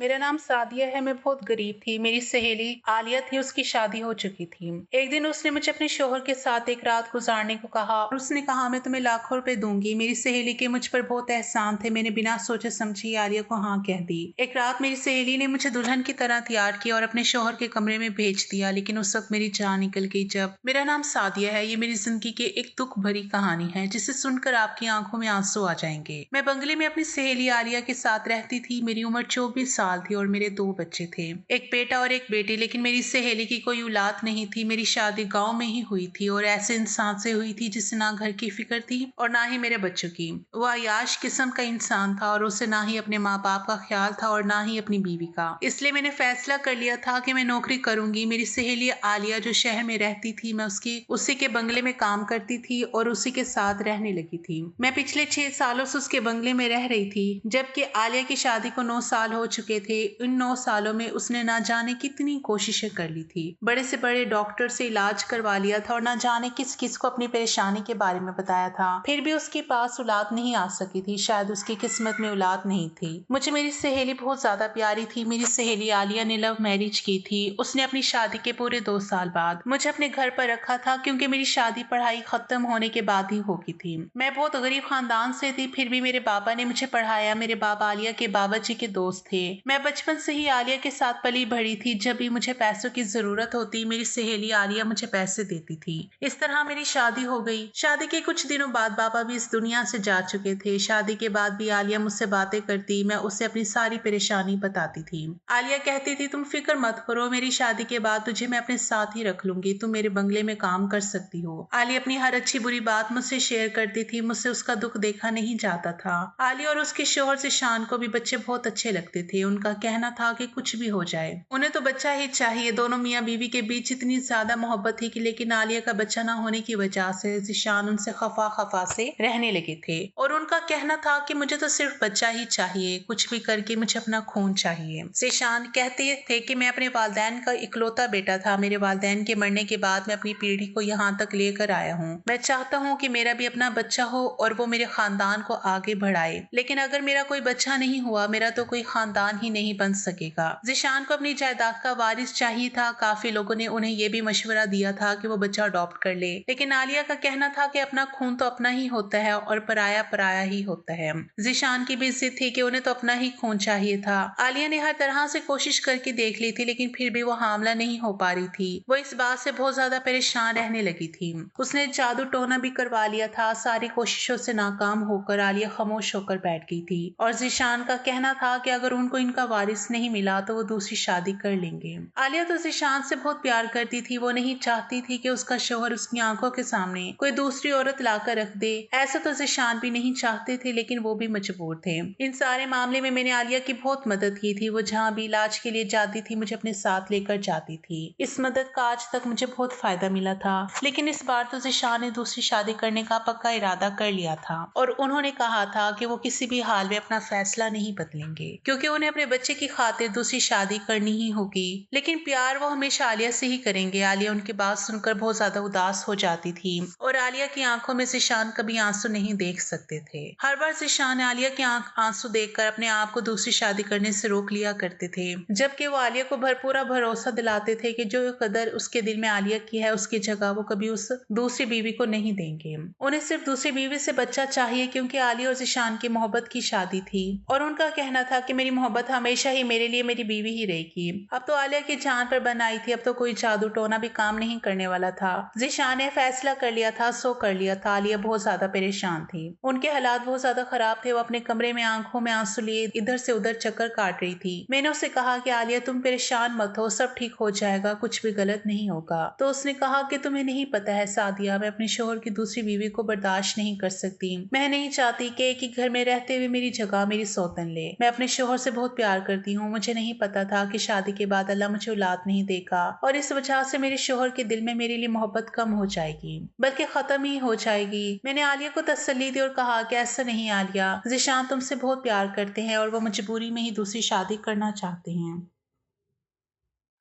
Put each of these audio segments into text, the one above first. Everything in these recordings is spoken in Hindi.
मेरा नाम सादिया है। मैं बहुत गरीब थी। मेरी सहेली आलिया थी, उसकी शादी हो चुकी थी। एक दिन उसने मुझे अपने शौहर के साथ एक रात गुजारने को कहा और उसने कहा मैं तुम्हें लाखों रुपए दूंगी। मेरी सहेली के मुझ पर बहुत एहसान थे। मैंने बिना सोचे समझे आलिया को हाँ कह दी। एक रात मेरी सहेली ने मुझे दुल्हन की तरह तैयार किया और अपने शौहर के कमरे में भेज दिया, लेकिन उस वक्त मेरी जान निकल गई। जब मेरा नाम सादिया है, ये मेरी जिंदगी की एक दुख भरी कहानी है जिसे सुनकर आपकी आंखों में आंसू आ जाएंगे। मैं बंगले में अपनी सहेली आलिया के साथ रहती थी। मेरी उम्र 24 साल थी और मेरे 2 बच्चे थे, एक बेटा और एक बेटी। लेकिन मेरी सहेली की कोई औलाद नहीं थी। मेरी शादी गांव में ही हुई थी और ऐसे इंसान से हुई थी जिसे ना घर की फिक्र थी और ना ही मेरे बच्चों की। वो अयाश किस्म का इंसान था और उसे ना ही अपने माँ बाप का ख्याल था और ना ही अपनी बीवी का। इसलिए मैंने फैसला कर लिया था कि मैं नौकरी करूंगी। मेरी सहेली आलिया जो शहर में रहती थी, मैं उसी के बंगले में काम करती थी और उसी के साथ रहने लगी थी। मैं पिछले 6 सालों से उसके बंगले में रह रही थी, जबकि आलिया की शादी को 9 साल हो चुके थे। इन 9 सालों में उसने ना जाने कितनी कोशिशें कर ली थी। बड़े से बड़े डॉक्टर से इलाज करवा लिया था और ना जाने किस किस को अपनी परेशानी के बारे में बताया था। फिर भी उसके पास औलाद नहीं आ सकी थी। शायद उसकी किस्मत में औलाद नहीं थी। मुझे मेरी सहेली बहुत ज्यादा प्यारी थी। मेरी सहेली आलिया ने लव मैरिज की थी। उसने अपनी शादी के पूरे 2 साल बाद मुझे अपने घर पर रखा था, क्योंकि मेरी शादी पढ़ाई खत्म होने के बाद ही होगी थी। मैं बहुत गरीब खानदान से थी, फिर भी मेरे बाबा ने मुझे पढ़ाया। मेरे बाबा आलिया के बाबा जी के दोस्त थे। मैं बचपन से ही आलिया के साथ पली बढ़ी थी। जब भी मुझे पैसों की जरूरत होती, मेरी सहेली आलिया मुझे पैसे देती थी। इस तरह मेरी शादी हो गई। शादी के कुछ दिनों बाद बाबा भी इस दुनिया से जा चुके थे। शादी के बाद भी आलिया मुझसे बातें करती। मैं उसे अपनी सारी परेशानी बताती थी। आलिया कहती थी तुम फिक्र मत करो, मेरी शादी के बाद तुझे मैं अपने साथ ही रख लूंगी। तुम मेरे बंगले में काम कर सकती हो। आलिया अपनी हर अच्छी बुरी बात मुझसे शेयर करती थी। मुझसे उसका दुख देखा नहीं जाता था। आलिया और उसके शौहर जिशान को भी बच्चे बहुत अच्छे लगते थे। उनका कहना था कि कुछ भी हो जाए, उन्हें तो बच्चा ही चाहिए। दोनों मियाँ बीवी के बीच इतनी ज्यादा मोहब्बत थी कि लेकिन आलिया का बच्चा ना होने की वजह से जिशान उनसे खफा खफा से रहने लगे थे और उनका कहना था कि मुझे तो सिर्फ बच्चा ही चाहिए, कुछ भी करके मुझे अपना खून चाहिए। जिशान कहते थे कि मैं अपने वालदैन का इकलौता बेटा था। मेरे वालदैन के मरने के बाद मैं अपनी पीढ़ी को यहाँ तक लेकर आया हूँ। मैं चाहता हूँ कि मेरा भी अपना बच्चा हो और वो मेरे खानदान को आगे बढ़ाए। लेकिन अगर मेरा कोई बच्चा नहीं हुआ, मेरा तो कोई खानदान ही नहीं बन सकेगा। जिशान को अपनी जायदाद का वारिस चाहिए था। काफी लोगों ने उन्हें यह भी मशवरा दिया था कि वो बच्चा अडॉप्ट कर ले, लेकिन आलिया का कहना था कि अपना खून तो अपना ही होता है और पराया पराया ही होता है। जिशान की भी जिद थी कि उन्हें तो अपना ही खून चाहिए था। आलिया ने हर तरह से कोशिश करके देख ली थी, लेकिन फिर भी वो हामला नहीं हो पा रही थी। वो इस बात से बहुत ज्यादा परेशान रहने लगी थी। उसने जादू टोना भी करवा लिया था। सारी कोशिशों से नाकाम होकर आलिया खामोश होकर बैठ गई थी और जिशान का कहना था कि अगर उनको इनका वारिस नहीं मिला तो वो दूसरी शादी कर लेंगे। आलिया तो जिशान से बहुत प्यार करती थी। वो नहीं चाहती थी कि उसका शौहर उसकी आंखों के सामने कोई दूसरी औरत लाकर रख दे। ऐसा तो जिशान भी नहीं चाहते थे, लेकिन वो भी मजबूर थे। इन सारे मामले में मैंने आलिया की बहुत मदद की थी। वो जहाँ भी इलाज के लिए जाती थी मुझे अपने साथ लेकर जाती थी। इस मदद का आज तक मुझे बहुत फायदा मिला था। लेकिन इस बार तो जिशान ने दूसरी शादी करने का पक्का इरादा कर लिया था और उन्होंने कहा था कि वो किसी भी हाल में अपना फैसला नहीं बदलेंगे, क्योंकि उन्हें अपने बच्चे की खातिर दूसरी शादी करनी ही होगी। लेकिन प्यार वो हमेशा आलिया से ही करेंगे। आलिया उनकी बात सुनकर बहुत ज्यादा उदास हो जाती थी और आलिया की आंखों में जिशान कभी आंसू नहीं देख सकते थे। हर बार जिशान आलिया की आंसू देखकर अपने आप को दूसरी शादी करने से रोक लिया करते थे, जबकि वो आलिया को भरपूरा भरोसा दिलाते थे कि जो कदर उसके दिल में आलिया की है उसकी जगह वो कभी उस दूसरी बीवी को नहीं देंगे। उन्हें सिर्फ दूसरी बीवी से बच्चा चाहिए, क्योंकि आलिया और जिशान की मोहब्बत की शादी थी और उनका कहना था कि मेरी मोहब्बत हमेशा ही मेरे लिए मेरी बीवी ही रहेगी। अब तो आलिया की जान पर बन आई थी। अब तो कोई जादू टोना भी काम नहीं करने वाला था। जिशान ने फैसला कर लिया था, सो कर लिया था। आलिया बहुत ज्यादा परेशान थी। उनके हालात बहुत ज्यादा खराब थे। वो अपने कमरे में आंखों में आंसू लिए इधर से उधर चक्कर काट रही थी। मैंने उसे कहा कि आलिया तुम परेशान मत हो, सब ठीक हो जाएगा, कुछ भी गलत नहीं होगा। तो उसने कहा कि तुम्हें नहीं पता है सादिया, मैं अपने शौहर की दूसरी बीवी को बर्दाश्त नहीं कर सकती। मैं नहीं चाहती कि एक ही घर में रहते हुए मेरी जगह मेरी सौतन ले। मैं अपने शौहर से बहुत प्यार करती हूँ। मुझे नहीं पता था कि शादी के बाद अल्लाह मुझे औलाद नहीं देगा और इस वजह से मेरे शौहर के दिल में मेरे लिए मोहब्बत कम हो जाएगी, बल्कि खत्म ही हो जाएगी। मैंने आलिया को तसल्ली दी और कहा कि ऐसा नहीं आलिया, जिशान तुमसे बहुत प्यार करते हैं और वो मजबूरी में ही दूसरी शादी करना चाहते हैं।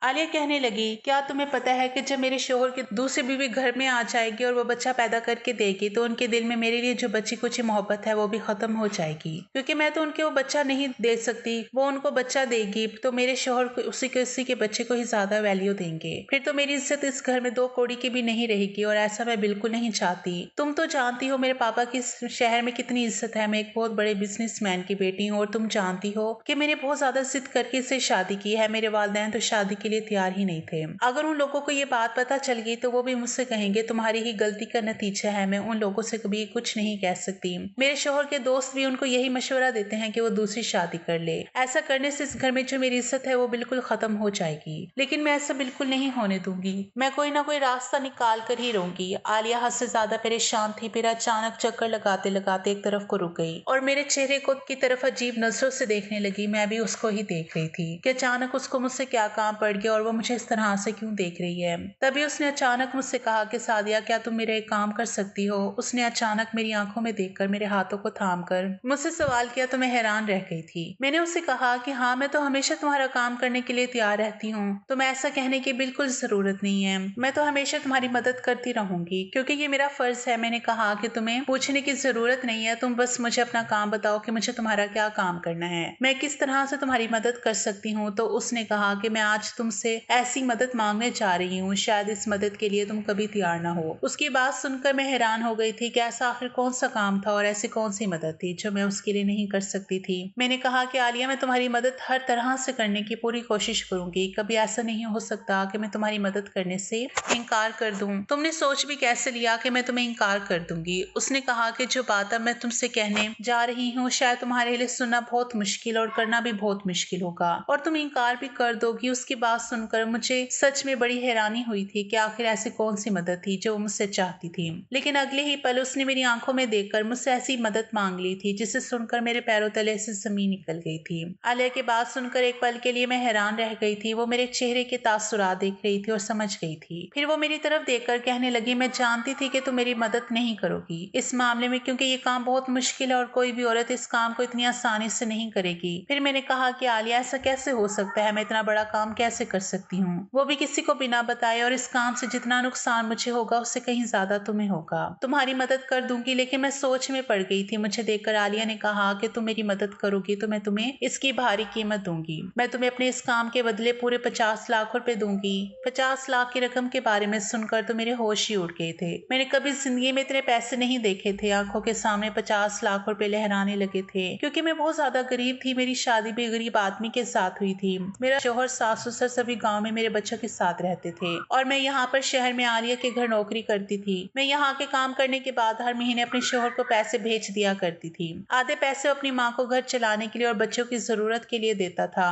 आलिया कहने लगी, क्या तुम्हें पता है कि जब मेरे शोहर की दूसरी बीवी घर में आ जाएगी और वो बच्चा पैदा करके देगी तो उनके दिल में मेरे लिए जो बची कुछ मोहब्बत है वो भी खत्म हो जाएगी, क्योंकि मैं तो उनके वो बच्चा नहीं दे सकती, वो उनको बच्चा देगी तो मेरे शोहर उसी के बच्चे को ही ज्यादा वैल्यू देंगे, फिर तो मेरी इज्जत इस घर में 2 कौड़ी की भी नहीं रहेगी और ऐसा मैं बिल्कुल नहीं चाहती। तुम तो जानती हो मेरे पापा की इस शहर में कितनी इज्जत है, मैं एक बहुत बड़े बिजनेसमैन की बेटी हूँ और तुम जानती हो कि मैंने बहुत ज्यादा जिद करके इससे शादी की है। मेरे वालिदैन तो शादी के लिए तैयार ही नहीं थे। अगर उन लोगों को ये बात पता चल गई तो वो भी मुझसे कहेंगे तुम्हारी ही गलती का नतीजा है, मैं उन लोगों से कभी कुछ नहीं कह सकती। मेरे शोहर के दोस्त भी उनको यही मशवरा देते हैं कि वो दूसरी शादी कर ले, ऐसा करने से इस घर में जो मेरी इज्जत है वो बिल्कुल खत्म हो जाएगी। लेकिन मैं ऐसा बिल्कुल नहीं होने दूंगी, मैं कोई ना कोई रास्ता निकाल कर ही रहूंगी। आलिया हद से ज्यादा परेशान थी, फिर अचानक चक्कर लगाते लगाते एक तरफ को रुक गई और मेरे चेहरे को की तरफ अजीब नजरों से देखने लगी। मैं भी उसको ही देख रही थी कि अचानक उसको मुझसे क्या काम पड़ गया और वो मुझे इस तरह से क्यों देख रही है। तभी उसने अचानक मुझसे कहा कि सादिया, क्या तुम मेरा एक काम कर सकती हो। उसने अचानक मेरी आंखों में देखकर मेरे हाथों को थाम कर मुझसे सवाल किया तो मैं हैरान रह गई थी। मैंने उससे कहा कि हाँ, मैं तो हमेशा तुम्हारा काम करने के लिए तैयार रहती हूँ, तुम्हें ऐसा कहने की बिल्कुल जरूरत नहीं है, मैं तो हमेशा तुम्हारी मदद करती रहूंगी क्योंकि ये मेरा फर्ज है। मैंने कहा कि तुम्हें पूछने की जरूरत नहीं है, तुम बस मुझे अपना काम बताओ कि मुझे तुम्हारा क्या काम करना है, मैं किस तरह से तुम्हारी मदद कर सकती हूँ। तो उसने कहा कि मैं आज तुमसे ऐसी मदद मांगने जा रही हूँ, शायद इस मदद के लिए तुम कभी तैयार ना हो। उसकी बात सुनकर मैं हैरान हो गई थी कि ऐसा आखिर कौन सा काम था और ऐसी कौन सी मदद थी जो मैं उसके लिए नहीं कर सकती थी। मैंने कहा कि आलिया, मैं तुम्हारी मदद हर तरह से करने की पूरी कोशिश करूंगी, कभी ऐसा नहीं हो सकता कि मैं तुम्हारी मदद करने से इनकार कर दूं। तुमने सोच भी कैसे लिया कि मैं तुम्हें इनकार कर दूंगी। उसने कहा कि जो बात अब मैं तुमसे कहने जा रही हूँ शायद तुम्हारे लिए सुनना बहुत मुश्किल और करना भी बहुत मुश्किल होगा और तुम इनकार भी कर दोगी। उसकी बात सुनकर मुझे सच में बड़ी हैरानी हुई थी कि आखिर ऐसी कौन सी मदद थी जो वो मुझसे चाहती थी। लेकिन अगले ही पल उसने मेरी आंखों में देखकर मुझसे ऐसी मदद मांग ली थी जिसे सुनकर मेरे पैरों तले से जमीन निकल गई थी। आलिया की बात सुनकर एक पल के लिए मैं हैरान रह गई थी। वो मेरे चेहरे के तासुरात देख रही थी और समझ गई थी। फिर वो मेरी तरफ देखकर कहने लगी, मैं जानती थी कि तुम मेरी मदद नहीं करोगी इस मामले में, क्योंकि ये काम बहुत मुश्किल है और कोई भी औरत इस काम को इतनी आसानी से नहीं करेगी। फिर मैंने कहा कि आलिया, ऐसा कैसे हो सकता है, मैं इतना बड़ा काम कैसे कर सकती हूँ, वो भी किसी को बिना बताए, और इस काम से जितना नुकसान मुझे होगा उससे कहीं ज्यादा तुम्हें होगा। तुम्हारी मदद कर दूंगी। लेकिन मैं सोच में पड़ गई थी। मुझे देखकर आलिया ने कहा कि तुम मेरी मदद करोगी तो मैं तुम्हें इसकी भारी कीमत दूंगी। मैं तुम्हें अपने इस काम के बदले पूरे 50 लाख रुपए दूंगी। 50 लाख की रकम के बारे में सुनकर तो मेरे होश ही उड़ गए थे। मैंने कभी जिंदगी में इतने पैसे नहीं देखे थे। आंखों के सामने 50 लाख रुपए लहराने लगे थे क्योंकि मैं बहुत ज्यादा गरीब थी। मेरी शादी भी गरीब आदमी के साथ हुई थी। मेरा शोहर, सास ससुर सभी गांव में मेरे बच्चों के साथ रहते थे और मैं यहाँ पर शहर में आलिया के घर नौकरी करती थी। मैं यहाँ के काम करने के बाद हर महीने अपने शोहर को पैसे भेज दिया करती थी। आधे पैसे अपनी माँ को घर चलाने के लिए और बच्चों की जरूरत के लिए देता था।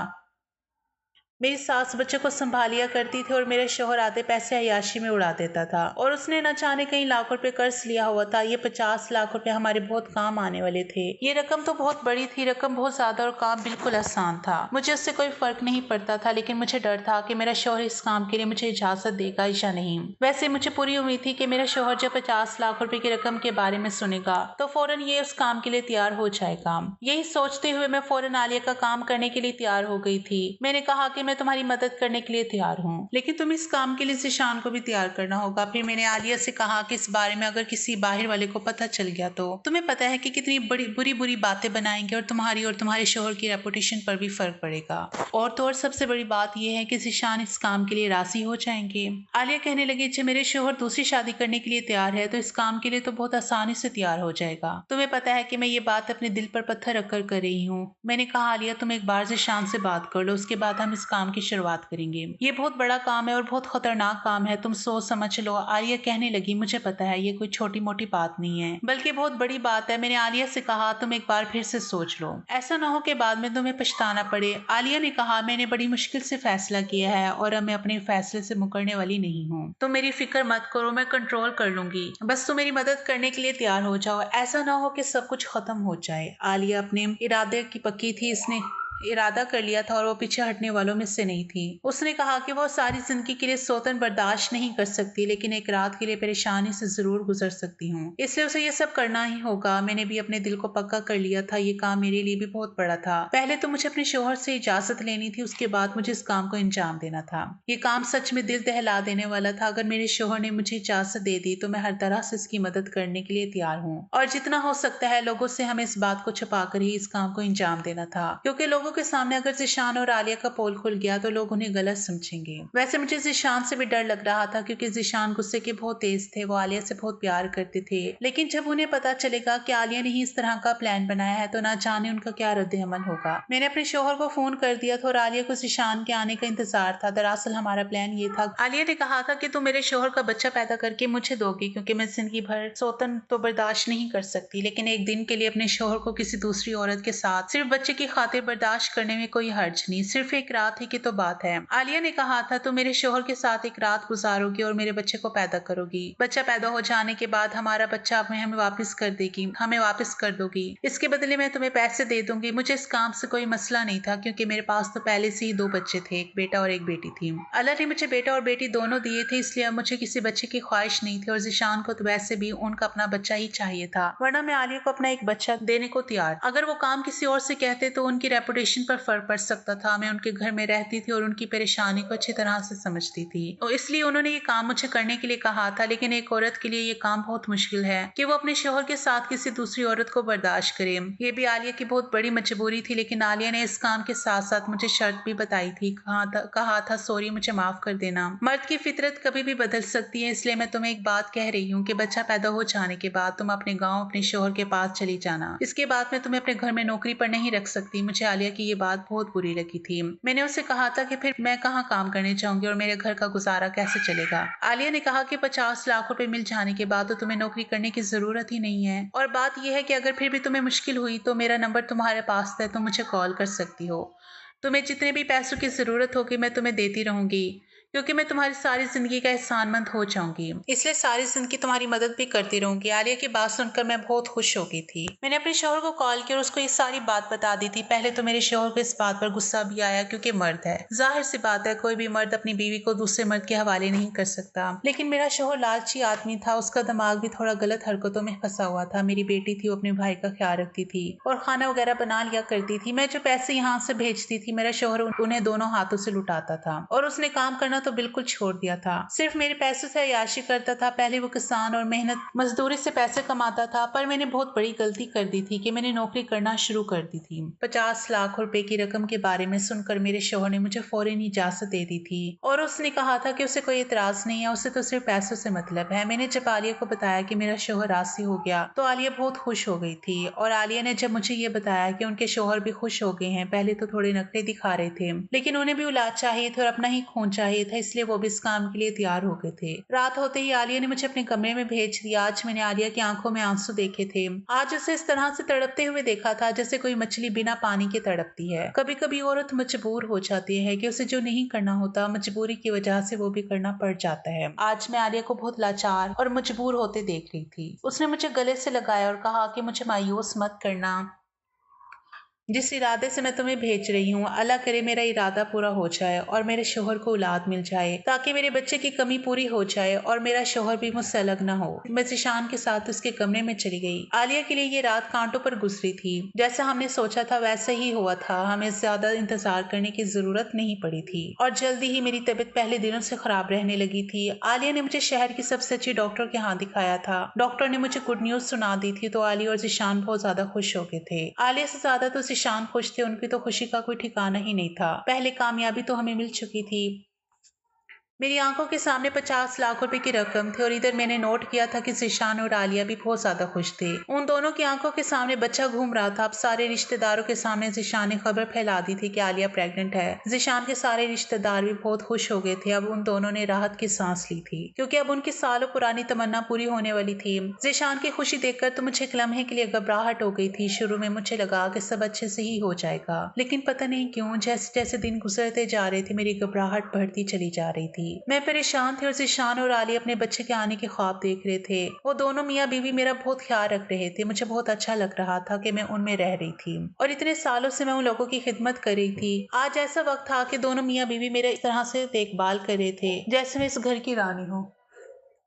मेरी सास बच्चों को संभालिया करती थी और मेरे शोहर आधे पैसे अय्याशी में उड़ा देता था और उसने न जाने कई लाख रुपए कर्ज लिया हुआ था। ये 50 लाख रुपए हमारे बहुत काम आने वाले थे। ये रकम तो बहुत बड़ी थी, रकम बहुत ज्यादा और काम बिल्कुल आसान था। मुझे उससे कोई फर्क नहीं पड़ता था, लेकिन मुझे डर था कि मेरा शोहर इस काम के लिए मुझे इजाजत देगा या नहीं। वैसे मुझे पूरी उम्मीद थी कि मेरा शोहर जब 50 लाख रुपए की रकम के बारे में सुनेगा तो फौरन ये उस काम के लिए तैयार हो जाएगा। यही सोचते हुए मैं फौरन आलिया का काम करने के लिए तैयार हो गई थी। मैंने कहा कि मैं तुम्हारी मदद करने के लिए तैयार हूँ, लेकिन तुम इस काम के लिए ज़ीशान को भी तैयार करना होगा। फिर मैंने आलिया से कहा कि इस बारे में अगर किसी बाहर वाले को पता चल गया तो तुम्हें पता है कि कितनी बड़ी बुरी बुरी बातें बनाएंगे और तुम्हारे शोहर की रेपुटेशन पर भी फर्क पड़ेगा। और तो और सबसे बड़ी बात यह है कि ज़ीशान इस काम के लिए राजी हो जाएंगे। आलिया कहने लगी, जब मेरे शोहर दूसरी शादी करने के लिए तैयार है तो इस काम के लिए तो बहुत आसानी से तैयार हो जाएगा। तुम्हें पता है कि मैं ये बात अपने दिल पर पत्थर रखकर कर रही हूँ। मैंने कहा, आलिया तुम एक बार ज़ीशान से बात कर लो, उसके बाद हम इस काम की शुरुआत करेंगे। ये बहुत बड़ा काम है और बहुत खतरनाक काम है, तुम सोच समझ लो। आलिया कहने लगी, मुझे पता है ये कोई छोटी मोटी बात नहीं है, बल्कि बहुत बड़ी बात है। मैंने आलिया से कहा, तुम एक बार फिर से सोच लो, ऐसा ना हो कि बाद में तुम्हें पछताना पड़े। आलिया ने कहा, मैंने बड़ी मुश्किल से फैसला किया है और अब मैं अपने फैसले से मुकरने वाली नहीं हूँ। तुम मेरी फिक्र मत करो, मैं कंट्रोल कर लूंगी, बस तुम मेरी मदद करने के लिए तैयार हो जाओ। ऐसा ना हो कि सब कुछ खत्म हो जाए। आलिया अपने इरादे की पक्की थी। इसने इरादा कर लिया था और वो पीछे हटने वालों में से नहीं थी। उसने कहा कि वो सारी जिंदगी के लिए सौतन बर्दाश्त नहीं कर सकती, लेकिन एक रात के लिए परेशानी से जरूर गुजर सकती हूँ, इसलिए उसे ये सब करना ही होगा। मैंने भी अपने दिल को पक्का कर लिया था। ये काम मेरे लिए भी बहुत बड़ा था। पहले तो मुझे अपने शौहर से इजाजत लेनी थी, उसके बाद मुझे इस काम को अंजाम देना था। ये काम सच में दिल दहला देने वाला था। अगर मेरे शौहर ने मुझे इजाजत दे दी तो मैं हर तरह से इसकी मदद करने के लिए तैयार हूँ, और जितना हो सकता है लोगों से हमें इस बात को छुपाकर ही इस काम को अंजाम देना था, क्योंकि लोगों के सामने अगर ज़ीशान और आलिया का पोल खुल गया तो लोग उन्हें गलत समझेंगे। वैसे मुझे ज़ीशान से भी डर लग रहा था, क्योंकि ज़ीशान गुस्से के बहुत तेज थे। वो आलिया से बहुत प्यार करते थे, लेकिन जब उन्हें पता चलेगा कि आलिया ने ही इस तरह का प्लान बनाया है तो ना जाने उनका क्या रद्द-ए-अमल होगा। मैंने अपने शौहर को फोन कर दिया था और आलिया को ज़ीशान के आने का इंतजार था। दरअसल हमारा प्लान ये था, आलिया ने कहा था कि तुम मेरे शौहर का बच्चा पैदा करके मुझे दोगी, क्योंकि मैं जिंदगी भर सौतन तो बर्दाश्त नहीं कर सकती, लेकिन एक दिन के लिए अपने शौहर को किसी दूसरी औरत के साथ सिर्फ बच्चे की खातिर बर्दाश्त करने में कोई हर्ज नहीं। सिर्फ एक रात ही की तो बात है। आलिया ने कहा था तुम मेरे शौहर के साथ एक रात गुजारोगी और मेरे बच्चे को पैदा करोगी। बच्चा पैदा हो जाने के बाद हमारा बच्चा हमें वापस कर देगी, हमें वापस कर दोगी। इसके बदले में तुम्हें पैसे दे दूंगी। मुझे इस काम से कोई मसला नहीं था, क्योंकि मेरे पास तो पहले से ही 2 बच्चे थे, एक बेटा और एक बेटी थी। अल्लाह ने मुझे बेटा और बेटी दोनों दिए थे, इसलिए अब मुझे किसी बच्चे की ख्वाहिश नहीं थी, और ज़ीशान को तो वैसे भी उनका अपना बच्चा ही चाहिए था, वरना मैं आलिया को अपना एक बच्चा देने को तैयार। अगर वो काम किसी और से कहते तो उनकी रेपुटेशन पर फर्क पड़ सकता था। मैं उनके घर में रहती थी और उनकी परेशानी को अच्छी तरह से समझती थी, और इसलिए उन्होंने ये काम मुझे करने के लिए कहा था। लेकिन एक औरत के लिए ये काम बहुत मुश्किल है कि वो अपने शौहर के साथ किसी दूसरी औरत को बर्दाश्त करे। ये भी आलिया की बहुत बड़ी मजबूरी थी, लेकिन आलिया ने इस काम के साथ साथ मुझे शर्त भी बताई थी। कहा था सॉरी, मुझे माफ कर देना। मर्द की फितरत कभी भी बदल सकती है, इसलिए मैं तुम्हें एक बात कह रही हूँ कि बच्चा पैदा हो जाने के बाद तुम अपने गाँव अपने शौहर के पास चली जाना। इसके बाद मैं तुम्हें अपने घर में नौकरी पर नहीं रख सकती। मुझे आलिया की ये बात बहुत बुरी लगी थी। मैंने उससे कहा था कि फिर मैं कहाँ काम करने जाऊंगी और मेरे घर का गुजारा कैसे चलेगा। आलिया ने कहा कि 50 लाख रुपए मिल जाने के बाद तो तुम्हें नौकरी करने की जरूरत ही नहीं है, और बात यह है कि अगर फिर भी तुम्हें मुश्किल हुई तो मेरा नंबर तुम्हारे पास है, तुम मुझे कॉल कर सकती हो। तुम्हें जितने भी पैसों की जरूरत होगी मैं तुम्हें देती रहूंगी, क्योंकि मैं तुम्हारी सारी जिंदगी का एहसानमंद हो जाऊंगी, इसलिए सारी जिंदगी तुम्हारी मदद भी करती रहूंगी। आलिया की बात सुनकर मैं बहुत खुश हो गई थी। मैंने अपने शौहर को कॉल किया और उसको ये सारी बात बता दी थी। पहले तो मेरे शौहर को इस बात पर गुस्सा भी आया, क्योंकि मर्द है, जाहिर सी बात है कोई भी मर्द अपनी बीवी को दूसरे मर्द के हवाले नहीं कर सकता। लेकिन मेरा शौहर लालची आदमी था, उसका दिमाग भी थोड़ा गलत हरकतों में फंसा हुआ था। मेरी बेटी थी, वो अपने भाई का ख्याल रखती थी और खाना वगैरह बना लिया करती थी। मैं जो पैसे यहाँ से भेजती थी मेरा शौहर उन्हें दोनों हाथों से लुटाता था, और उसने काम करना तो बिल्कुल छोड़ दिया था। सिर्फ मेरे पैसों से अय्याशी करता था। पहले वो किसान और मेहनत मजदूरी से पैसे कमाता था, पर मैंने बहुत बड़ी गलती कर दी थी कि मैंने नौकरी करना शुरू कर दी थी। 50 लाख रुपए की रकम के बारे में सुनकर मेरे शौहर ने मुझे फौरन इजाजत दे दी थी, और उसने कहा था कि उसे कोई इतराज नहीं है, उसे तो सिर्फ पैसों से मतलब है। मैंने जब आलिया को बताया कि मेरा शौहर राजी हो गया तो आलिया बहुत खुश हो गई थी, और आलिया ने जब मुझे ये बताया कि उनके शौहर भी खुश हो गए हैं, पहले तो थोड़े नखरे दिखा रहे थे, लेकिन उन्हें भी औलाद चाहिए थे और अपना ही खून चाहिए था, इसलिए वो भी इस काम के लिए तैयार हो गए थे। रात होते ही आलिया ने मुझे अपने कमरे में भेज दिया। आज मैंने आलिया की आंखों में आंसू देखे थे। आज उसे इस तरह से तड़पते हुए देखा था जैसे कोई मछली बिना पानी के तड़पती है। कभी कभी औरत मजबूर हो जाती है कि उसे जो नहीं करना होता मजबूरी की वजह से वो भी करना पड़ जाता है। आज मैं आलिया को बहुत लाचार और मजबूर होते देख रही थी। उसने मुझे गले से लगाया और कहा कि मुझे मायूस मत करना। जिस इरादे से मैं तुम्हें भेज रही हूँ, अल्लाह करे मेरा इरादा पूरा हो जाए और मेरे शौहर को औलाद मिल जाए, ताकि मेरे बच्चे की कमी पूरी हो जाए और मेरा शौहर भी मुझसे अलग ना हो। मैं ज़ीशान के साथ उसके कमरे में चली गई। आलिया के लिए ये रात कांटों पर गुजरी थी। जैसा हमने सोचा था वैसा ही हुआ था। हमें ज्यादा इंतजार करने की जरूरत नहीं पड़ी थी, और जल्दी ही मेरी तबीयत पहले दिनों से खराब रहने लगी थी। आलिया ने मुझे शहर की सबसे अच्छी डॉक्टर के यहाँ दिखाया था। डॉक्टर ने मुझे गुड न्यूज सुना दी थी, तो आलिया और ज़ीशान बहुत ज्यादा खुश हो गए थे। आलिया से ज्यादा तो ज़ीशान खुश थे। उनकी तो खुशी का कोई ठिकाना ही नहीं था। पहले कामयाबी तो हमें मिल चुकी थी। मेरी आंखों के सामने 50 लाख रुपए की रकम थी, और इधर मैंने नोट किया था कि ज़ीशान और आलिया भी बहुत ज्यादा खुश थे। उन दोनों की आंखों के सामने बच्चा घूम रहा था। अब सारे रिश्तेदारों के सामने ज़ीशान ने खबर फैला दी थी कि आलिया प्रेग्नेंट है। ज़ीशान के सारे रिश्तेदार भी बहुत खुश हो गए थे। अब उन दोनों ने राहत की सांस ली थी, क्योंकि अब उनकी सालों पुरानी तमन्ना पूरी होने वाली थी। ज़ीशान की खुशी देखकर तो मुझे एक लम्हे के लिए घबराहट हो गई थी। शुरू में मुझे लगा कि सब अच्छे से ही हो जाएगा, लेकिन पता नहीं क्यों जैसे जैसे दिन गुजरते जा रहे थे मेरी घबराहट बढ़ती चली जा रही थी। मैं परेशान थी और ज़ीशान और आलिया अपने बच्चे के आने के ख्वाब देख रहे थे। वो दोनों मियाँ बीवी मेरा बहुत ख्याल रख रहे थे। मुझे बहुत अच्छा लग रहा था कि मैं उनमें रह रही थी और इतने सालों से मैं उन लोगों की खिदमत कर रही थी। आज ऐसा वक्त था कि दोनों मियाँ बीवी मेरे इस तरह से देखभाल कर रहे थे जैसे मैं इस घर की रानी हूँ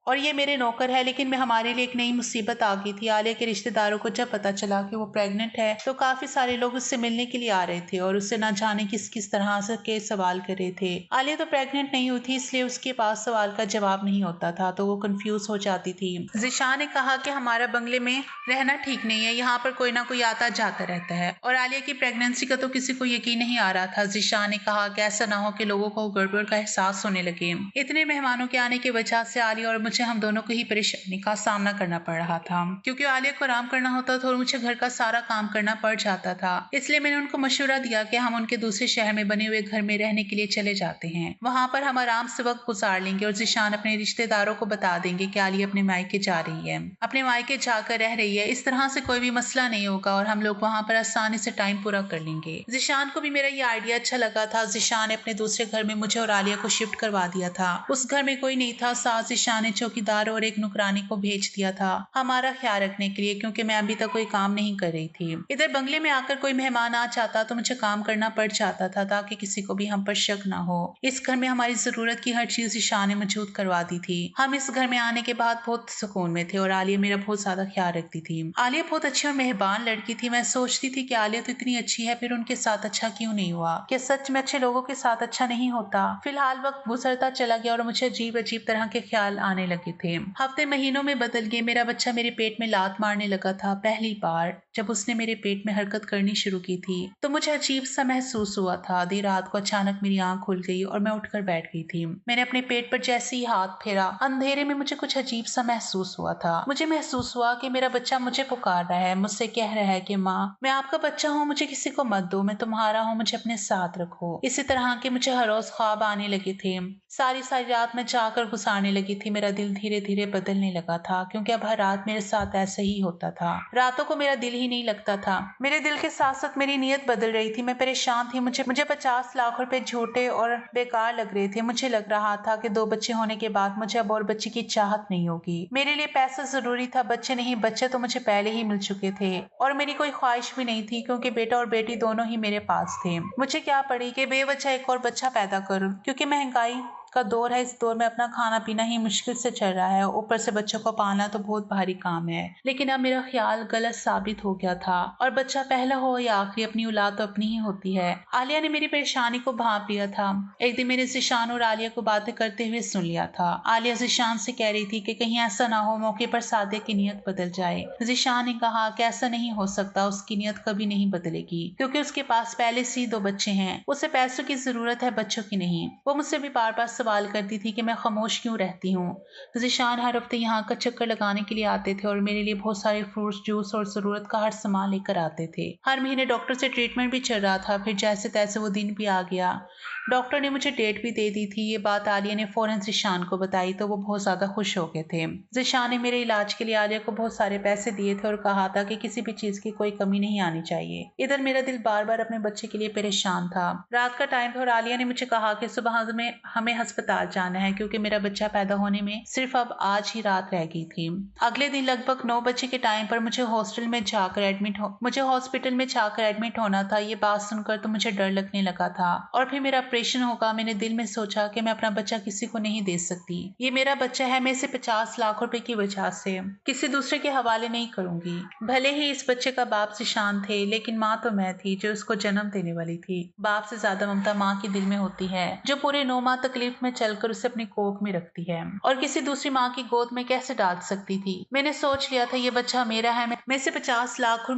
और ये मेरे नौकर है। लेकिन मैं हमारे लिए एक नई मुसीबत आ गई थी। आलिया के रिश्तेदारों को जब पता चला कि वो प्रेग्नेंट है तो काफी सारे लोग उससे मिलने के लिए आ रहे थे और उससे ना जाने किस किस तरह से के सवाल कर रहे थे। आलिया तो प्रेग्नेंट नहीं हुई थी, इसलिए उसके पास सवाल का जवाब नहीं होता था तो वो कंफ्यूज हो जाती थी। ज़ीशान ने कहा कि हमारा बंगले में रहना ठीक नहीं है, यहाँ पर कोई ना कोई आता जाता रहता है और आलिया की प्रेगनेंसी का तो किसी को यकीन नहीं आ रहा था। ज़ीशान ने कहा कि ऐसा ना हो कि लोगों को गड़बड़ का एहसास होने लगे। इतने मेहमानों के आने की वजह से आलिया और मुझे हम दोनों को ही परेशानी का सामना करना पड़ रहा था क्योंकि आलिया को आराम करना होता था और मुझे घर का सारा काम करना पड़ जाता था। इसलिए मैंने उनको मशवरा दिया कि हम उनके दूसरे शहर में बने हुए घर में रहने के लिए चले जाते हैं। वहां पर हम आराम से वक्त गुजार लेंगे और ज़ीशान अपने रिश्तेदारों को बता देंगे कि आलिया अपने मायके जा रही है, अपने मायके जाकर रह रही है। इस तरह से कोई भी मसला नहीं होगा और हम लोग वहां पर आसानी से टाइम पूरा कर लेंगे। ज़ीशान को भी मेरा ये आइडिया अच्छा लगा था। ज़ीशान ने अपने दूसरे घर में मुझे और आलिया को शिफ्ट करवा दिया था। उस घर में कोई नहीं था। साथ ज़ीशान ने चौकीदार और एक नुकरानी को भेज दिया था हमारा ख्याल रखने के लिए, क्योंकि मैं अभी तक कोई काम नहीं कर रही थी। इधर बंगले में आकर कोई मेहमान आ जाता तो मुझे काम करना पड़ जाता था ताकि किसी को भी हम पर शक ना हो। इस घर में हमारी जरूरत की हर चीज ज़ीशान ने मौजूद करवा दी थी। हम इस घर में आने के बाद बहुत सुकून में थे और आलिया मेरा बहुत ज्यादा ख्याल रखती थी। आलिया बहुत अच्छी और मेहरबान लड़की थी। मैं सोचती थी कि आलिया तो इतनी अच्छी है, फिर उनके साथ अच्छा क्यों नहीं हुआ? क्या सच में अच्छे लोगों के साथ अच्छा नहीं होता? फिलहाल वक्त गुजरता चला गया और मुझे अजीब अजीब तरह के ख्याल आने लगे थे। हफ्ते महीनों में बदल गए। मेरा बच्चा मेरे पेट में लात मारने लगा था। पहली बार जब उसने मेरे पेट में हरकत करनी शुरू की थी तो मुझे अजीब सा महसूस हुआ था। आधी रात को अचानक मेरी आंख खुल गई और मैं उठकर बैठ गई थी। मैंने अपने पेट पर जैसे ही हाथ फेरा, अंधेरे में मुझे कुछ अजीब सा महसूस हुआ था। मुझे महसूस हुआ कि मेरा बच्चा मुझे पुकार रहा है, मुझसे कह रहा है कि माँ, मैं आपका बच्चा हूँ, मुझे किसी को मत दो, मैं तुम्हारा हूँ, मुझे अपने साथ रखो। इसी तरह के मुझे हर रोज ख्वाब आने लगे थे। सारी सारी रात मैं जाकर गुजारने लगी थी। मेरा दिल धीरे धीरे बदलने लगा था क्योंकि अब हर रात मेरे साथ ऐसा ही होता था। रातों को मेरा दिल ही नहीं लगता था। मेरे दिल के साथ साथ मेरी नीयत बदल रही थी। मैं परेशान थी। मुझे 50 लाख रुपए झूठे और बेकार लग रहे थे। मुझे लग रहा था कि 2 बच्चे होने के बाद मुझे अब और बच्चे की चाहत नहीं होगी। मेरे लिए पैसा जरूरी था, बच्चे नहीं। बच्चे तो मुझे पहले ही मिल चुके थे और मेरी कोई ख्वाहिश भी नहीं थी क्योंकि बेटा और बेटी दोनों ही मेरे पास थे। मुझे क्या पड़ी कि बेवजह एक और बच्चा पैदा करूं, क्योंकि महंगाई का दौर है। इस दौर में अपना खाना पीना ही मुश्किल से चल रहा है, ऊपर से बच्चों को पालना तो बहुत भारी काम है। लेकिन अब मेरा ख्याल गलत साबित हो गया था और बच्चा पहला हो या आखिरी, अपनी औलाद तो अपनी ही होती है। आलिया ने मेरी परेशानी को भांप लिया था। एक दिन मैंने ज़ीशान और आलिया को बातें करते हुए सुन लिया था। आलिया ज़ीशान से कह रही थी कि कहीं ऐसा ना हो मौके पर सादिया की नीयत बदल जाए। ज़ीशान ने कहा कि ऐसा नहीं हो सकता, उसकी नीयत कभी नहीं बदलेगी क्योंकि उसके पास पहले से ही 2 बच्चे हैं। उसे पैसों की जरूरत है, बच्चों की नहीं। वो मुझसे भी बार बार सवाल करती थी कि मैं खामोश क्यों रहती हूँ। ज़ीशान हर हफ्ते यहाँ का चक्कर लगाने के लिए आते थे और मेरे लिए बहुत सारे फ्रूट्स, जूस और जरूरत का हर सामान लेकर आते थे। हर महीने डॉक्टर से ट्रीटमेंट भी चल रहा था। फिर जैसे तैसे वो दिन भी आ गया। डॉक्टर ने मुझे डेट भी दे दी थी। ये बात आलिया ने फौरन ज़ीशान को बताई तो वो बहुत ज्यादा खुश हो गए थे। ज़ीशान ने मेरे इलाज के लिए आलिया को बहुत सारे पैसे दिए थे और कहा था कि किसी भी चीज की कोई कमी नहीं आनी चाहिए। इधर मेरा दिल बार बार अपने बच्चे के लिए परेशान था। रात का टाइम था और आलिया ने मुझे कहा कि सुबह हमें अस्पताल जाना है क्योंकि मेरा बच्चा पैदा होने में सिर्फ अब आज ही रात रह गई थी। अगले दिन लगभग 9 बजे के टाइम पर मुझे हॉस्पिटल में जाकर एडमिट होना था। ये बात सुनकर तो मुझे डर लगने लगा था और फिर मेरा ऑपरेशन होगा। मैंने दिल में सोचा कि मैं अपना बच्चा किसी को नहीं दे सकती। ये मेरा बच्चा है, मैं इसे 50 लाख रुपए की वजह से किसी दूसरे के हवाले नहीं करूंगी। भले ही इस बच्चे का बाप ज़ीशान थे, लेकिन माँ तो मैं थी जो उसको जन्म देने वाली थी। बाप से ज्यादा ममता माँ के दिल में होती है, जो पूरे 9 माह तकलीफ में चलकर उसे अपनी कोख में रखती है और किसी दूसरी माँ की गोद में कैसे डाल सकती थी। मैंने सोच लिया था ये बच्चा मेरा है। मैं इसे 50 लाख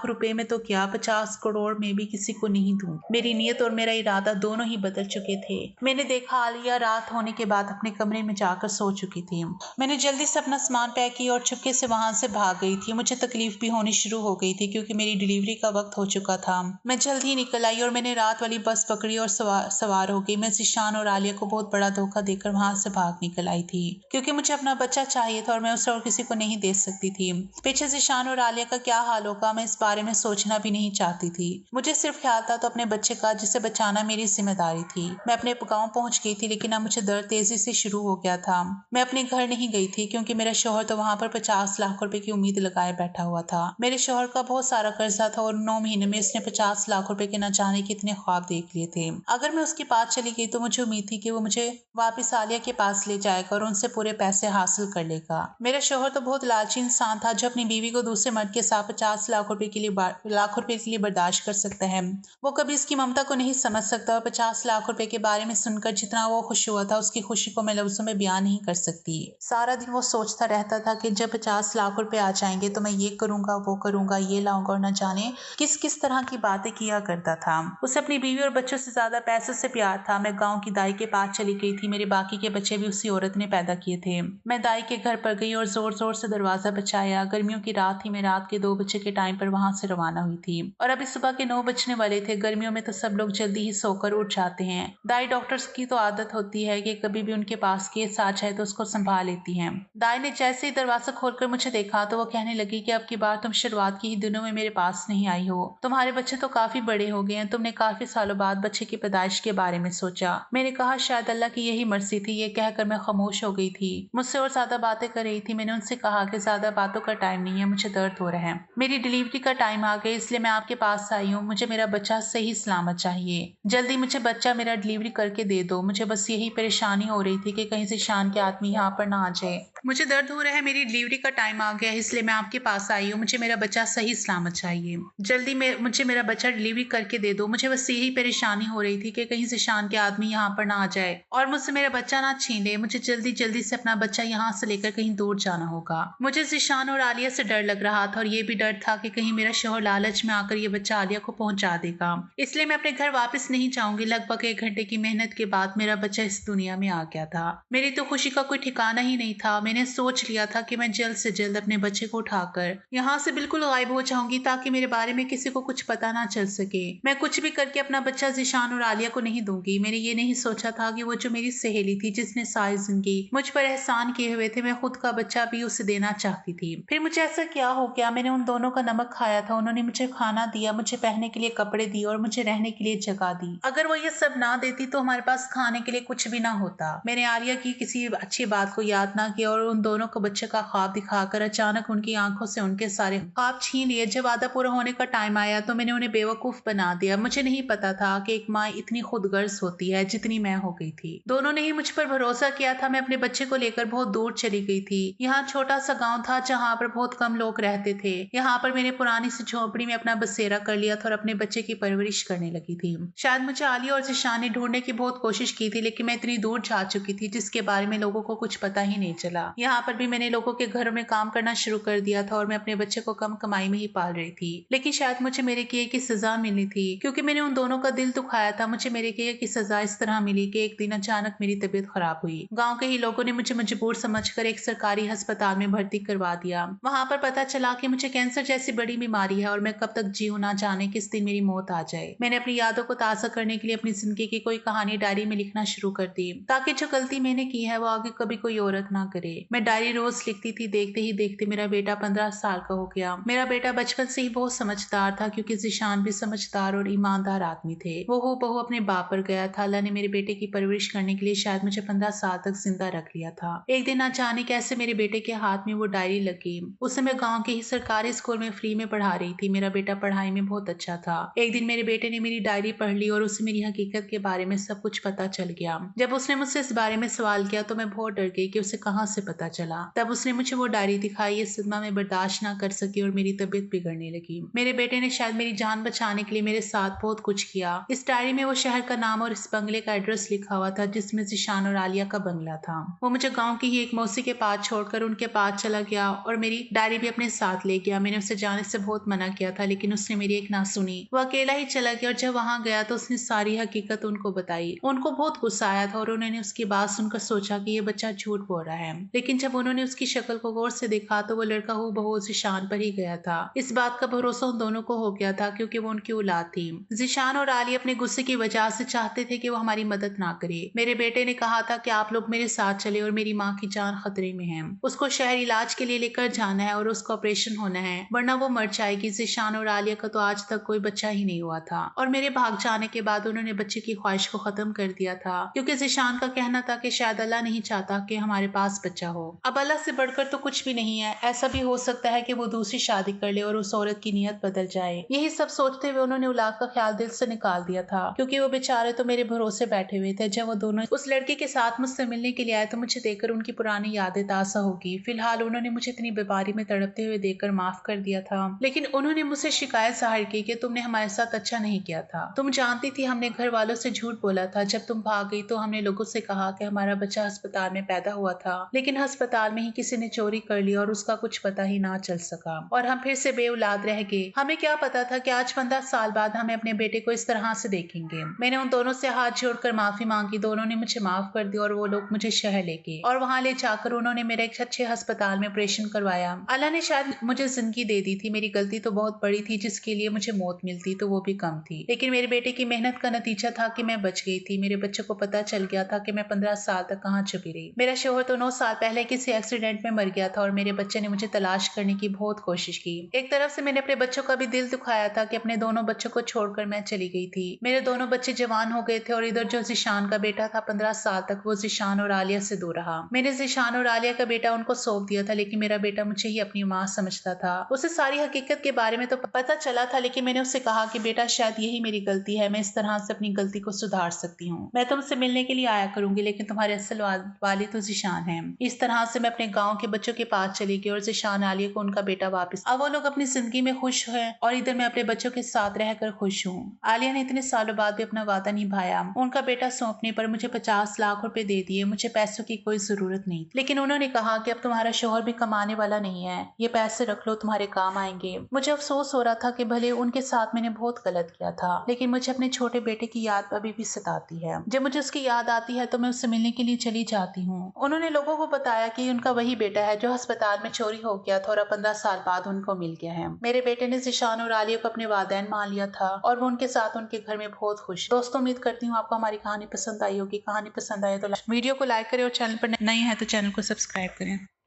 रुपए में तो क्या, 50 करोड़ में भी किसी को नहीं दूं। मेरी नीयत और मेरा इरादा दोनों ही बदल चुके थे। मैंने देखा आलिया रात होने के बाद अपने कमरे में जाकर सो चुकी थी। मैंने जल्दी से अपना सामान पैक किया और चुपके से वहां से भाग गई थी। मुझे तकलीफ भी होनी शुरू हो गई थी क्योंकि मेरी डिलीवरी का वक्त हो चुका था। मैं जल्द ही निकल आई और मैंने रात वाली बस पकड़ी और सवार हो गई। मैं ज़ीशान और आलिया को बहुत बड़ा धोखा देकर वहां से भाग निकल आई थी क्योंकि मुझे अपना बच्चा चाहिए था और मैं उसे और किसी को नहीं दे सकती थी। पीछे ज़ीशान और आलिया का क्या हाल होगा, मैं इस बारे में सोचना भी नहीं चाहती थी। मुझे सिर्फ ख्याल था तो अपने बच्चे का, जिसे बचाना मेरी जिम्मेदारी थी। मैं अपने गांव पहुंच गई थी, लेकिन अब मुझे दर्द तेजी से शुरू हो गया था। मैं अपने घर नहीं गई थी क्योंकि मेरा शौहर तो वहां पर 50 लाख रुपए की उम्मीद लगाए बैठा हुआ था। मेरे शौहर का बहुत सारा कर्जा था और 9 महीने में उसने 50 लाख रुपए के न जाने कितने ख्वाब देख लिए थे। अगर मैं उसके पास चली गई तो मुझे उम्मीद थी कि वो मुझे वापस आलिया के पास ले जाएगा और उनसे पूरे पैसे हासिल कर लेगा। मेरा शौहर तो बहुत लालची इंसान था जो अपनी बीवी को दूसरे मर्द के साथ 50 लाख रुपए के लिए बर्दाश्त कर सकता है। वो कभी इसकी ममता को नहीं समझ सकता और 50 लाख रुपए के बारे में सुनकर जितना वो खुश हुआ था, उसकी खुशी को मैं लफ्जों में बयान नहीं कर सकती। सारा दिन वो सोचता रहता था कि जब 50 लाख रुपए आ जाएंगे तो मैं ये करूंगा, वो करूंगा, ये लाऊंगा, और न जाने किस किस तरह की बातें किया करता था। उसे अपनी बीवी और बच्चों से ज्यादा पैसों से प्यार था। मैं गाँव की दाई के पास चली गई थी। मेरे बाकी के बच्चे भी उसी औरत ने पैदा किए थे। मैं दाई के घर पर गई और जोर जोर से दरवाजा बचाया। गर्मियों की रात थी। मैं रात के 2 बजे के टाइम पर वहां से रवाना हुई थी और अभी सुबह के 9 बजने वाले थे। गर्मियों में तो सब लोग जल्दी ही सोकर उठ जाते हैं। दाई डॉक्टर्स की तो आदत होती है कि कभी भी उनके पास केस आ जाए तो उसको संभाल लेती हैं। दाई ने जैसे ही दरवाजा खोलकर मुझे देखा तो वो कहने लगी कि अब की बार तुम शुरुआत के ही दिनों में मेरे पास नहीं आई हो। तुम्हारे बच्चे तो काफी बड़े हो गए हैं। तुमने काफी सालों बाद बच्चे की पैदाइश के बारे में सोचा। मैंने कहा शायद अल्लाह की यही मर्जी थी। ये कहकर मैं खामोश हो गई थी। मुझसे और ज्यादा बातें कर रही थी। मैंने उनसे कहा कि ज्यादा बातों का टाइम नहीं है, मुझे दर्द हो रहा है। मेरी डिलीवरी का टाइम आ गया, इसलिए मैं आपके पास आई हूँ। मुझे मेरा बच्चा सही सलामत चाहिए। जल्दी मुझे बच्चा मेरा डिलीवरी करके दे दो। मुझे बस यही परेशानी हो रही थी कि कहीं से शान के आदमी यहाँ पर ना आ जाए। मुझे दर्द हो रहा है, मेरी डिलीवरी का टाइम आ गया है, इसलिए मैं आपके पास आई हूँ। मुझे मेरा बच्चा सही सलामत चाहिए। जल्दी मुझे मेरा बच्चा डिलीवरी करके दे दो। मुझे बस यही परेशानी हो रही थी कि कहीं से शान के आदमी यहाँ पर ना आ जाए और मुझसे मेरा बच्चा ना छीन ले। मुझे जल्दी जल्दी से अपना बच्चा यहाँ से लेकर कहीं दूर जाना होगा। मुझे ज़ीशान और आलिया से डर लग रहा था और ये भी डर था कि कहीं मेरा शौहर लालच में आकर ये बच्चा आलिया को पहुंचा देगा। इसलिए मैं अपने घर वापस नहीं जाऊंगी। लगभग 1 घंटे की मेहनत के बाद मेरा बच्चा इस दुनिया में आ गया था। मेरी तो खुशी का कोई ठिकाना ही नहीं था। मैंने सोच लिया था कि मैं जल्द से जल्द अपने बच्चे को उठाकर यहाँ से बिल्कुल गायब हो जाऊंगी ताकि मेरे बारे में किसी को कुछ पता ना चल सके। मैं कुछ भी करके अपना बच्चा ज़ीशान और आलिया को नहीं दूंगी। मैंने ये नहीं सोचा था कि वो जो मेरी सहेली थी जिसने सारी जिंदगी मुझ पर एहसान किए हुए थे, मैं खुद का बच्चा भी उसे देना चाहती थी। फिर मुझे ऐसा क्या हो गया? मैंने उन दोनों का नमक खाया था। उन्होंने मुझे खाना दिया, मुझे पहनने के लिए कपड़े दिए और मुझे रहने के लिए जगह दी। अगर वो ये सब ना देती तो हमारे पास खाने के लिए कुछ भी ना होता। मैंने आलिया की किसी अच्छी बात को याद ना किया और उन दोनों को बच्चे का ख्वाब दिखाकर अचानक उनकी आंखों से उनके सारे ख्वाब छीन लिए। जब आधा पूरा होने का टाइम आया तो मैंने उन्हें बेवकूफ बना दिया। मुझे नहीं पता था कि एक माँ इतनी खुदगर्ज होती है जितनी मैं हो गई थी। दोनों ने ही मुझ पर भरोसा किया था। मैं अपने बच्चे को लेकर बहुत दूर चली गई थी। यहाँ छोटा सा गांव था जहाँ पर बहुत कम लोग रहते थे। यहाँ पर मैंने पुरानी सी झोपड़ी में अपना बसेरा कर लिया था और अपने बच्चे की परवरिश करने लगी थी। शायद मुझे आलिया और ज़ीशान ने ढूंढने की बहुत कोशिश की थी, लेकिन मैं इतनी दूर जा चुकी थी जिसके बारे में लोगों को कुछ पता ही नहीं चला। यहाँ पर भी मैंने लोगों के घरों में काम करना शुरू कर दिया था और मैं अपने बच्चे को कम कमाई में ही पाल रही थी। लेकिन शायद मुझे मेरे किए की सजा मिली थी क्योंकि मैंने उन दोनों का दिल दुखाया था। मुझे मेरे किए की सजा इस तरह मिली कि एक दिन अचानक मेरी तबीयत खराब हुई। गाँव के ही लोगों ने मुझे मजबूर समझकर एक सरकारी अस्पताल में भर्ती करवा दिया। वहां पर पता चला कि मुझे कैंसर जैसी बड़ी बीमारी है और मैं कब तक जीऊं ना जाने किस दिन मेरी मौत आ जाए। मैंने अपनी यादों को ताज़ा करने के लिए अपनी जिंदगी की कोई कहानी डायरी में लिखना शुरू कर दी ताकि जो गलती मैंने की है वो आगे कभी कोई औरत ना करे। मैं डायरी रोज लिखती थी। देखते ही देखते मेरा बेटा 15 साल का हो गया। मेरा बेटा बचपन से ही बहुत समझदार था क्योंकि ज़ीशान भी समझदार और ईमानदार आदमी थे। वो हूबहू अपने बाप पर गया था। अल्लाह ने मेरे बेटे की परवरिश करने के लिए शायद मुझे 15 साल तक जिंदा रख लिया था। एक दिन अचानक कैसे मेरे बेटे के हाथ में वो डायरी लगी। उसे मैं गांव के ही सरकारी स्कूल में फ्री में पढ़ा रही थी। मेरा बेटा पढ़ाई में बहुत अच्छा था। एक दिन मेरे बेटे ने मेरी डायरी पढ़ ली और उसे मेरी हकीकत के बारे में सब कुछ पता चल गया। जब उसने मुझसे इस बारे में सवाल किया तो मैं बहुत डर गई कि उसे कहाँ से पता चला। तब उसने मुझे वो डायरी दिखाई। ये सदमा मैं बर्दाश्त ना कर सकी और मेरी तबीयत बिगड़ने लगी। मेरे बेटे ने शायद मेरी जान बचाने के लिए मेरे साथ बहुत कुछ किया। इस डायरी में वो शहर का नाम और इस बंगले का एड्रेस लिखा हुआ था जिसमें ज़ीशान और आलिया का बंगला था। वो मुझे गांव की ही एक मौसी के पास छोड़कर उनके पास चला गया और मेरी डायरी भी अपने साथ ले गया। मैंने उसे जाने से बहुत मना किया था लेकिन उसने मेरी एक ना सुनी। वो अकेला ही चला गया और जब वहां गया तो उसने सारी हकीकत उनको बताई। उनको बहुत गुस्सा आया था और उन्होंने उसकी बात सुनकर सोचा कि ये बच्चा झूठ बोल रहा है। लेकिन जब उन्होंने उसकी शक्ल को गौर से देखा तो वो लड़का हूबहू ज़ीशान पर ही गया था। इस बात का भरोसा उन दोनों को हो गया था क्योंकि वो उनकी औलाद थी। ज़ीशान और आली अपने गुस्से की वजह से चाहते थे कि वो हमारी मदद ना करे। मेरे बेटे ने कहा था कि आप लोग मेरे साथ चले और मेरी माँ की जान खतरे में है। उसको शहर इलाज के लिए लेकर जाना है और उसका ऑपरेशन होना है वरना वो मर जाएगी। ज़ीशान और आलिया का तो आज तक कोई बच्चा ही नहीं हुआ था और मेरे भाग जाने के बाद बाद उन्होंने बच्चे की ख्वाहिश को खत्म कर दिया था, क्योंकि ज़ीशान का कहना था कि शायद अल्लाह नहीं चाहता कि हमारे पास बच्चा हो। अब अल्लाह से बढ़कर तो कुछ भी नहीं है। ऐसा भी हो सकता है कि वो दूसरी शादी कर ले और उस औरत की नीयत बदल जाए। यही सब सोचते हुए उन्होंने उलाग का ख्याल दिल से निकाल दिया था, क्योंकि वो बेचारे तो मेरे भरोसे बैठे हुए थे। जब वो दोनों उस लड़के के साथ मुझसे मिलने के लिए आए तो मुझे देखकर उनकी पुरानी यादें ताज़ा होगी। फिलहाल उन्होंने मुझे इतनी बीमारी में तड़पते हुए देखकर माफ कर दिया था, लेकिन उन्होंने मुझसे शिकायत जाहिर की कि तुमने हमारे साथ अच्छा नहीं किया था। तुम जानती थी हमने घर वालों से झूठ बोला था। जब तुम भाग गई तो हमने लोगों से कहा कि हमारा बच्चा अस्पताल में पैदा हुआ था, लेकिन अस्पताल में ही किसी ने चोरी कर ली और उसका कुछ पता ही ना चल सका और हम फिर से बेऔलाद रह गए। हमें क्या पता था कि आज 15 साल बाद हमें अपने बेटे को इस तरह से देखेंगे। मैंने उन दोनों से हाथ जोड़कर माफी मांगी। दोनों ने मुझे माफ कर दिया और वो लोग मुझे शहर ले गए और वहां ले जाकर उन्होंने मेरे एक अच्छे अस्पताल में ऑपरेशन करवाया। अल्लाह ने शायद मुझे जिंदगी दे दी थी। मेरी गलती तो बहुत बड़ी थी, जिसके लिए मुझे मौत मिलती तो वो भी कम थी, लेकिन मेरे बेटे की मेहनत का नतीजा था कि मैं बच गई थी। मेरे बच्चे को पता चल गया था कि मैं 15 साल तक कहाँ छुपी रही। मेरा शोहर तो 9 साल पहले किसी एक्सीडेंट में मर गया था और मेरे बच्चे ने मुझे तलाश करने की बहुत कोशिश की। एक तरफ से मैंने अपने बच्चों का भी दिल दुखाया था कि अपने दोनों बच्चों को छोड़कर मैं चली गई थी। मेरे दोनों बच्चे जवान हो गए थे और इधर जो ज़ीशान का बेटा था 15 साल तक वो ज़ीशान और आलिया से दूर रहा। मैंने ज़ीशान और आलिया का बेटा उनको सौंप दिया था, लेकिन मेरा बेटा मुझे ही अपनी माँ समझता था। उसे सारी हकीकत के बारे में तो पता चला था, लेकिन मैंने उससे कहा कि बेटा शायद यही मेरी गलती है, मैं इस तरह से अपनी गलती को सुधार सकती हूँ। मैं तुमसे मिलने के लिए आया करूंगी, लेकिन तुम्हारे असल वाली तो ज़ीशान है। इस तरह से मैं अपने गाँव के बच्चों के पास चली गई और ज़ीशान आलिया को उनका बेटा वापस। अब वो लोग अपनी जिंदगी में खुश है और इधर मैं अपने बच्चों के साथ रहकर खुश हूँ। आलिया ने इतने सालों बाद भी अपना वादा निभाया। उनका बेटा सौंपने पर मुझे 50 लाख रुपए दे दिए। मुझे पैसों की कोई जरूरत नहीं, लेकिन उन्होंने कहा कि अब तुम्हारा शोहर भी कमाने वाला नहीं है, ये पैसे रख लो, तुम्हारे काम आएंगे। मुझे अफसोस हो रहा था कि भले उनके साथ मैंने बहुत गलत किया था, लेकिन मुझे अपने छोटे बेटे की याद अभी भी सताती है। जब मुझे उसकी याद आती है तो मैं उससे मिलने के लिए चली जाती हूँ। उन्होंने लोगों को बताया कि उनका वही बेटा है जो अस्पताल में चोरी हो गया था और अब 15 साल बाद उनको मिल गया है। मेरे बेटे ने ज़ीशान और आलिया को अपने वादैन मान लिया था और वो उनके साथ उनके घर में बहुत खुश। दोस्तों, उम्मीद करती हूँ आपको हमारी कहानी पसंद आई होगी। कहानी पसंद आए तो वीडियो को लाइक करें और चैनल पर नए हैं तो चैनल को सब्सक्राइब करें।